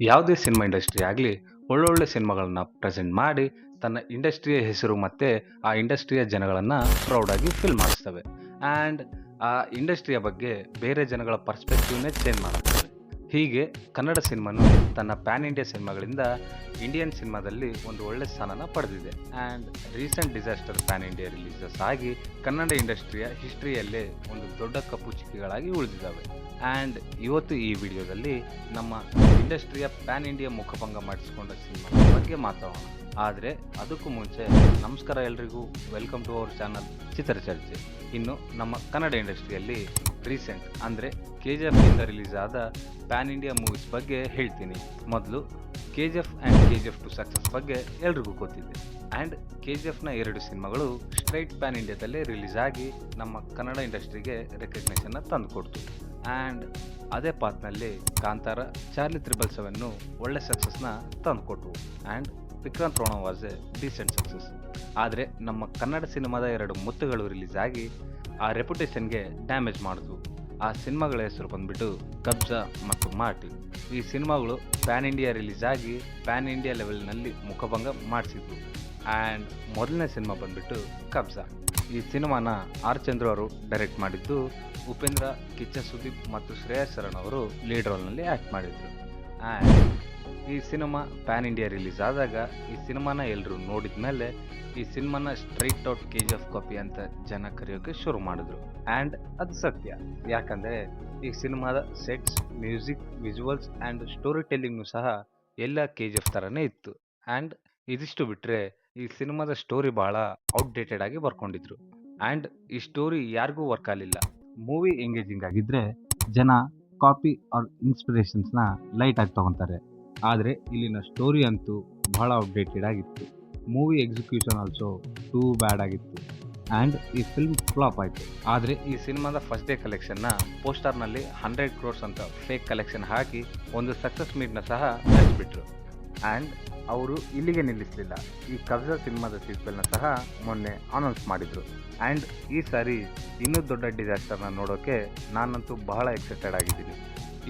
ಯಾವುದೇ cinema industry ಆಗಲಿ ಒಳ್ಳೊಳ್ಳೆ ಸಿನಿಮಾಗಳನ್ನ ಪ್ರೆಸೆಂಟ್ ಮಾಡಿ ತನ್ನ ಇಂಡಸ್ಟ್ರಿಯ ಹೆಸರು ಮತ್ತು ಆ ಇಂಡಸ್ಟ್ರಿಯ ಜನಗಳನ್ನು ಪ್ರೌಡಾಗಿ ಫೀಲ್ ಮಾಡಿಸ್ತವೆ. ಆ್ಯಂಡ್ ಆ ಇಂಡಸ್ಟ್ರಿಯ ಬಗ್ಗೆ ಬೇರೆ ಜನಗಳ ಪರ್ಸ್ಪೆಕ್ಟಿವ್ನೇ ಚೇಂಜ್ ಮಾಡುತ್ತವೆ. ಹೀಗೆ ಕನ್ನಡ ಸಿನಿಮಾನು ತನ್ನ ಪ್ಯಾನ್ ಇಂಡಿಯಾ ಸಿನಿಮಾಗಳಿಂದ ಇಂಡಿಯನ್ ಸಿನಿಮಾದಲ್ಲಿ ಒಂದು ಒಳ್ಳೆ ಸ್ಥಾನನ ಪಡೆದಿದೆ. And recent disaster PAN India releases ಆಗಿ ಕನ್ನಡ ಇಂಡಸ್ಟ್ರಿಯ ಹಿಸ್ಟ್ರಿಯಲ್ಲೇ ಒಂದು ದೊಡ್ಡ ಕಪ್ಪು ಚುಕ್ಕಿಗಳಾಗಿ ಉಳಿದಿದ್ದಾವೆ. ಆ್ಯಂಡ್ ಇವತ್ತು ಈ ವಿಡಿಯೋದಲ್ಲಿ ನಮ್ಮ ಇಂಡಸ್ಟ್ರಿಯ ಪ್ಯಾನ್ ಇಂಡಿಯಾ ಮುಖಭಂಗ ಮಾಡಿಸಿಕೊಂಡ ಸಿನಿಮಾ ಬಗ್ಗೆ ಮಾತಾಡೋಣ. ಆದರೆ ಅದಕ್ಕೂ ಮುಂಚೆ ನಮಸ್ಕಾರ ಎಲ್ರಿಗೂ, ವೆಲ್ಕಮ್ ಟು ಅವರ್ ಚಾನಲ್ ಚಿತ್ರಚರ್ಚೆ. ಇನ್ನು ನಮ್ಮ ಕನ್ನಡ ಇಂಡಸ್ಟ್ರಿಯಲ್ಲಿ ರೀಸೆಂಟ್ ಅಂದರೆ KGF ಇಂದ ರಿಲೀಸ್ ಆದ ಪ್ಯಾನ್ ಇಂಡಿಯಾ ಮೂವೀಸ್ ಬಗ್ಗೆ ಹೇಳ್ತೀನಿ. ಮೊದಲು KGF ಆ್ಯಂಡ್ KGF 2 ಸಕ್ಸಸ್ ಬಗ್ಗೆ ಎಲ್ರಿಗೂ ಗೊತ್ತಿದೆ. ಆ್ಯಂಡ್ KGFನ 2 ಸಿನಿಮಾಗಳು ಸ್ಟ್ರೈಟ್ ಪ್ಯಾನ್ ಇಂಡಿಯಾದಲ್ಲೇ ರಿಲೀಸ್ ಆಗಿ ನಮ್ಮ ಕನ್ನಡ ಇಂಡಸ್ಟ್ರಿಗೆ ರೆಕಗ್ನೇಷನ್ನ ತಂದುಕೊಡ್ತು. ಆ್ಯಂಡ್ ಅದೇ ಪಾತ್ನಲ್ಲಿ ಕಾಂತಾರ, ಚಾರ್ಲಿ 777 ಒಳ್ಳೆ ಸಕ್ಸಸ್ನ ತಂದುಕೊಟ್ವು. And Vikrant Rona was a decent success. ಆದರೆ ನಮ್ಮ ಕನ್ನಡ ಸಿನಿಮಾದ 2 ಮುತ್ತುಗಳು ರಿಲೀಸ್ ಆಗಿ ಆ ರೆಪ್ಯುಟೇಷನ್ಗೆ ಡ್ಯಾಮೇಜ್ ಮಾಡಿದ್ವು. ಆ ಸಿನಿಮಾಗಳ ಹೆಸರು ಬಂದ್ಬಿಟ್ಟು ಕಬ್ಜಾ ಮತ್ತು ಮಾರ್ಟಿನ್. ಈ ಸಿನಿಮಾಗಳು ಪ್ಯಾನ್ ಇಂಡಿಯಾ ರಿಲೀಸ್ ಆಗಿ ಪ್ಯಾನ್ ಇಂಡಿಯಾ ಲೆವೆಲ್ನಲ್ಲಿ ಮುಖಭಂಗ ಮಾಡಿಸಿದ್ವು. ಆ್ಯಂಡ್ ಮೊದಲನೇ ಸಿನಿಮಾ ಬಂದ್ಬಿಟ್ಟು ಕಬ್ಜಾ. ಈ ಸಿನಿಮಾನ ಆರ್ ಚಂದ್ರು ಅವರು ಡೈರೆಕ್ಟ್ ಮಾಡಿದ್ದು. ಉಪೇಂದ್ರ, ಕಿಚ್ಚ ಸುದೀಪ್ ಮತ್ತು ಶ್ರೇಯಸ್ ಶರಣ್ ಅವರು ಲೀಡ್ ರೋಲ್ನಲ್ಲಿ ಆ್ಯಕ್ಟ್ ಮಾಡಿದ್ರು. ಆ್ಯಂಡ್ ಈ ಸಿನಿಮಾ ಪ್ಯಾನ್ ಇಂಡಿಯಾ ರಿಲೀಸ್ ಆದಾಗ ಈ ಸಿನಿಮಾನ ಎಲ್ಲರೂ ನೋಡಿದ ಮೇಲೆ ಈ ಸಿನಿಮಾನ ಸ್ಟ್ರೈಟ್ ಔಟ್ KGF ಕಾಪಿ ಅಂತ ಜನ ಕರೆಯೋಕ್ಕೆ ಶುರು ಮಾಡಿದ್ರು. ಆ್ಯಂಡ್ ಅದು ಸತ್ಯ. ಯಾಕಂದರೆ ಈ ಸಿನಿಮಾದ sets, music, visuals and story ಟೆಲ್ಲಿಂಗ್ನು ಸಹ ಎಲ್ಲ KGF ಥರನೇ ಇತ್ತು. ಆ್ಯಂಡ್ ಇದಿಷ್ಟು ಬಿಟ್ಟರೆ ಈ ಸಿನಿಮಾದ ಸ್ಟೋರಿ ಭಾಳ ಔಟ್ಡೇಟೆಡ್ ಆಗಿ ಬರ್ಕೊಂಡಿದ್ರು. ಆ್ಯಂಡ್ ಈ ಸ್ಟೋರಿ ಯಾರಿಗೂ ವರ್ಕ್ ಆಗಲಿಲ್ಲ. ಮೂವಿ ಎಂಗೇಜಿಂಗ್ ಆಗಿದ್ದರೆ ಜನ ಕಾಪಿ ಆರ್ ಇನ್ಸ್ಪಿರೇಷನ್ಸ್ನ ಲೈಟಾಗಿ ತೊಗೊತಾರೆ. ಆದರೆ ಇಲ್ಲಿನ ಸ್ಟೋರಿ ಅಂತೂ ಬಹಳ ಔಟ್ಡೇಟೆಡ್ ಆಗಿತ್ತು. Movie execution also too bad ಆಗಿತ್ತು. ಆ್ಯಂಡ್ ಈ ಫಿಲ್ಮ್ ಫ್ಲಾಪ್ ಆಯಿತು. ಆದರೆ ಈ ಸಿನಿಮಾದ ಫಸ್ಟ್ ಡೇ ಕಲೆಕ್ಷನ್ನ ಪೋಸ್ಟರ್ನಲ್ಲಿ 100 crores ಅಂತ ಫೇಕ್ ಕಲೆಕ್ಷನ್ ಹಾಕಿ ಒಂದು ಸಕ್ಸಸ್ ಮೀಟ್ನ ಸಹ ನಡೆಸಿಬಿಟ್ರು. ಆ್ಯಂಡ್ ಅವರು ಇಲ್ಲಿಗೆ ನಿಲ್ಲಿಸಲಿಲ್ಲ. ಈ ಕಬ್ಜಾ ಸಿನಿಮಾದ ಸೀಕ್ವೆಲ್ನ ಸಹ ಮೊನ್ನೆ ಅನೌನ್ಸ್ ಮಾಡಿದರು. ಆ್ಯಂಡ್ ಈ ಸಾರಿ ಇನ್ನೂ ದೊಡ್ಡ ಡಿಸಾಸ್ಟರ್ನ ನೋಡೋಕ್ಕೆ ನಾನಂತೂ ಬಹಳ ಎಕ್ಸೈಟೆಡ್ ಆಗಿದ್ದೀನಿ.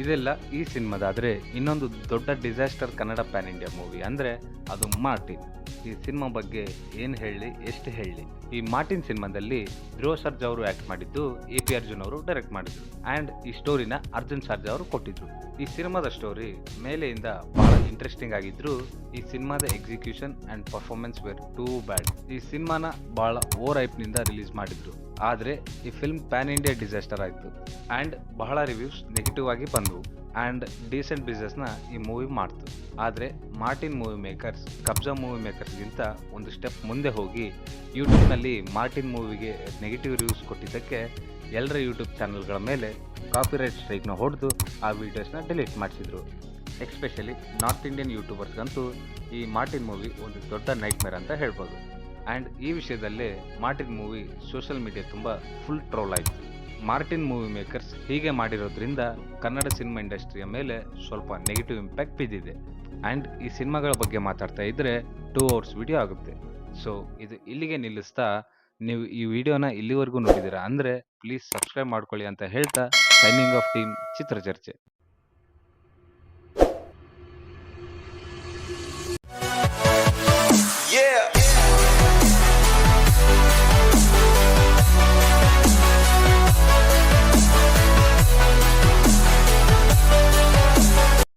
ಇದೆಲ್ಲ ಈ ಸಿನಿಮಾದಾದರೆ ಇನ್ನೊಂದು ದೊಡ್ಡ disaster Kannada PAN India movie ಅಂದರೆ ಅದು ಮಾರ್ಟಿನ್. ಈ ಸಿನಿಮಾ ಬಗ್ಗೆ ಏನು ಹೇಳಿ, ಎಷ್ಟು ಹೇಳಿ. ಈ ಮಾರ್ಟಿನ್ ಸಿನಿಮಾದಲ್ಲಿ ಧ್ರುವ ಸರ್ಜಾ ಅವರು ಆ್ಯಕ್ಟ್ ಮಾಡಿದ್ದು, AP ಅರ್ಜುನ್ ಅವರು ಡೈರೆಕ್ಟ್ ಮಾಡಿದ್ರು. ಆ್ಯಂಡ್ ಈ ಸ್ಟೋರಿನ ಅರ್ಜುನ್ ಸರ್ಜಾ ಅವರು ಕೊಟ್ಟಿದ್ರು. ಈ ಸಿನಿಮಾದ ಸ್ಟೋರಿ ಮೇಲೆಯಿಂದ ಬಹಳ ಇಂಟ್ರೆಸ್ಟಿಂಗ್ ಆಗಿದ್ರು. ಈ ಸಿನಿಮಾದ execution and performance were too bad. ಈ ಸಿನಿಮಾನ ಭಾಳ ಓವರ್ ಹೈಪ್ನಿಂದ ರಿಲೀಸ್ ಮಾಡಿದ್ರು. ಆದರೆ ಈ ಫಿಲ್ಮ್ ಪ್ಯಾನ್ ಇಂಡಿಯಾ ಡಿಸಾಸ್ಟರ್ ಆಯಿತು. ಆ್ಯಂಡ್ ಬಹಳ ರಿವ್ಯೂಸ್ ನೆಗೆಟಿವ್ ಆಗಿ ಬಂದವು. ಆ್ಯಂಡ್ ಡೀಸೆಂಟ್ ಬಿಸ್ನೆಸ್ನ ಈ ಮೂವಿ ಮಾಡ್ತು. ಆದರೆ Martin movie makers Kabzaa movie ಮೇಕರ್ಸ್ಗಿಂತ ಒಂದು ಸ್ಟೆಪ್ ಮುಂದೆ ಹೋಗಿ ಯೂಟ್ಯೂಬ್ನಲ್ಲಿ ಮಾರ್ಟಿನ್ ಮೂವಿಗೆ ನೆಗೆಟಿವ್ ರಿವ್ಯೂಸ್ ಕೊಟ್ಟಿದ್ದಕ್ಕೆ ಎಲ್ಲರ ಯೂಟ್ಯೂಬ್ ಚಾನಲ್ಗಳ ಮೇಲೆ ಕಾಪಿರೈಟ್ ಸ್ಟ್ರೈಕ್ನ ಹೊಡೆದು ಆ ವೀಡಿಯೋಸ್ನ ಡಿಲೀಟ್ ಮಾಡಿಸಿದ್ರು. ಎಸ್ಪೆಷಲಿ ನಾರ್ತ್ ಇಂಡಿಯನ್ ಯೂಟ್ಯೂಬರ್ಸ್ಗಂತೂ ಈ ಮಾರ್ಟಿನ್ ಮೂವಿ ಒಂದು ದೊಡ್ಡ ನೈಟ್ಮೇರ್ ಅಂತ ಹೇಳ್ಬೋದು. ಆ್ಯಂಡ್ ಈ ವಿಷಯದಲ್ಲೇ ಮಾರ್ಟಿನ್ ಮೂವಿ ಸೋಷಿಯಲ್ ಮೀಡಿಯಾ ತುಂಬ ಫುಲ್ ಟ್ರೋಲ್ ಆಯಿತು. ಮಾರ್ಟಿನ್ ಮೂವಿ ಮೇಕರ್ಸ್ ಹೀಗೆ ಮಾಡಿರೋದ್ರಿಂದ ಕನ್ನಡ ಸಿನಿಮಾ ಇಂಡಸ್ಟ್ರಿಯ ಮೇಲೆ ಸ್ವಲ್ಪ ನೆಗೆಟಿವ್ ಇಂಪ್ಯಾಕ್ಟ್ ಬಿದ್ದಿದೆ. ಆ್ಯಂಡ್ ಈ ಸಿನಿಮಾಗಳ ಬಗ್ಗೆ ಮಾತಾಡ್ತಾ ಇದ್ದರೆ 2 hours ವಿಡಿಯೋ ಆಗುತ್ತೆ. ಸೊ ಇದು ಇಲ್ಲಿಗೆ ನಿಲ್ಲಿಸ್ತಾ, ನೀವು ಈ ವಿಡಿಯೋನ ಇಲ್ಲಿವರೆಗೂ ನೋಡಿದ್ದೀರಾ ಅಂದರೆ ಪ್ಲೀಸ್ ಸಬ್ಸ್ಕ್ರೈಬ್ ಮಾಡ್ಕೊಳ್ಳಿ ಅಂತ ಹೇಳ್ತಾ, ಸೈನಿಂಗ್ ಆಫ್ ಟೀಮ್ ಚಿತ್ರಚರ್ಚೆ.